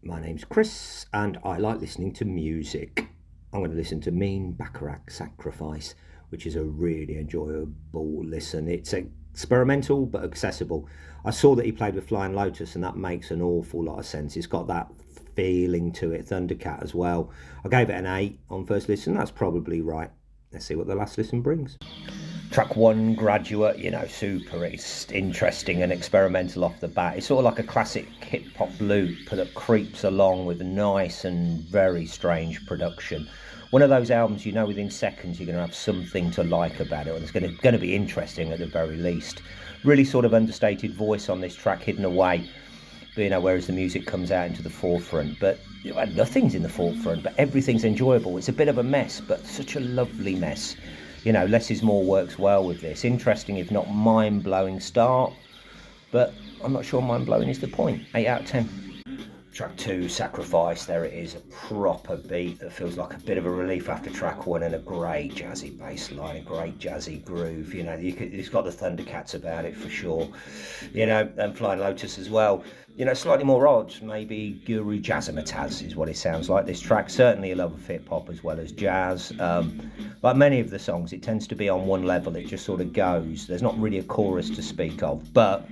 My name's Chris and I like listening to music. I'm going to listen to Mean Bacharach Sacrifice, which is a really enjoyable listen. It's experimental but accessible. I saw that he played with Flying Lotas and that makes an awful lot of sense. It's got that feeling to it. Thundercat as well. I gave it an 8 on first listen. That's probably right. Let's see what the last listen brings. Track 1, Graduate, super it's interesting and experimental off the bat. It's sort of like a classic hip-hop loop that creeps along with a nice and very strange production. One of those albums, within seconds you're going to have something to like about it, and it's going to be interesting at the very least. Really sort of understated voice on this track, hidden away, whereas the music comes out into the forefront. But nothing's in the forefront, but everything's enjoyable. It's a bit of a mess, but such a lovely mess. Less is more works well with this. Interesting, if not mind-blowing start, but I'm not sure mind-blowing is the point. 8 out of 10. Track 2, Sacrifice, there it is, a proper beat that feels like a bit of a relief after track 1, and a great jazzy bass line, a great jazzy groove. It's got the Thundercats about it for sure, and Flying Lotas as well. Slightly more odd, maybe Guru Jazzamataz is what it sounds like. This track, certainly a love of hip-hop as well as jazz. Like many of the songs, it tends to be on one level, it just sort of goes. There's not really a chorus to speak of, but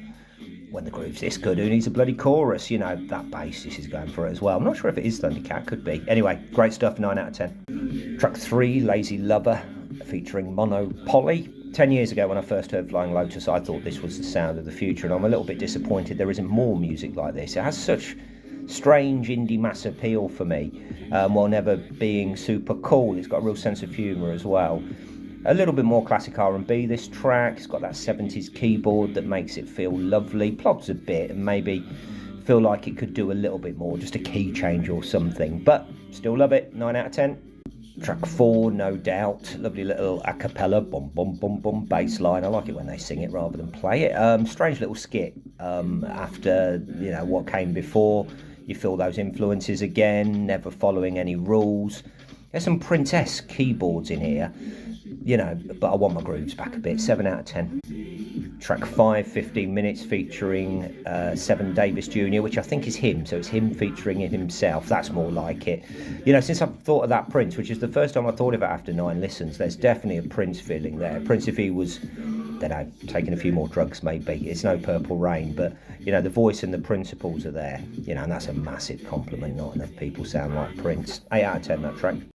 when the groove's this good, who needs a bloody chorus? That bass, this is going for it as well. I'm not sure if it is Thundercat, could be. Anyway, great stuff, 9 out of 10. Track 3, Lazy Lover, featuring Monopoly. 10 years ago when I first heard Flying Lotas, I thought this was the sound of the future, and I'm a little bit disappointed there isn't more music like this. It has such strange indie mass appeal for me, while never being super cool. It's got a real sense of humour as well. A little bit more classic R&B, this track. It's got that 70s keyboard that makes it feel lovely. Plods a bit and maybe feel like it could do a little bit more, just a key change or something. But still love it, 9 out of 10. Track 4, No Doubt. Lovely little a cappella, boom, boom, boom, boom, bass line. I like it when they sing it rather than play it. Strange little skit after, what came before. You feel those influences again, never following any rules. There's some Prince-esque keyboards in here, but I want my grooves back a bit. 7 out of 10. Track 5, 15 minutes, featuring Seven Davis Jr., which I think is him, so it's him featuring it himself. That's more like it. Since I've thought of that Prince, which is the first time I thought of it after 9 listens, there's definitely a Prince feeling there. Prince, if he was, taking a few more drugs maybe. It's no Purple Rain, but, the voice and the principles are there, and that's a massive compliment. Not enough people sound like Prince. 8 out of 10, that track.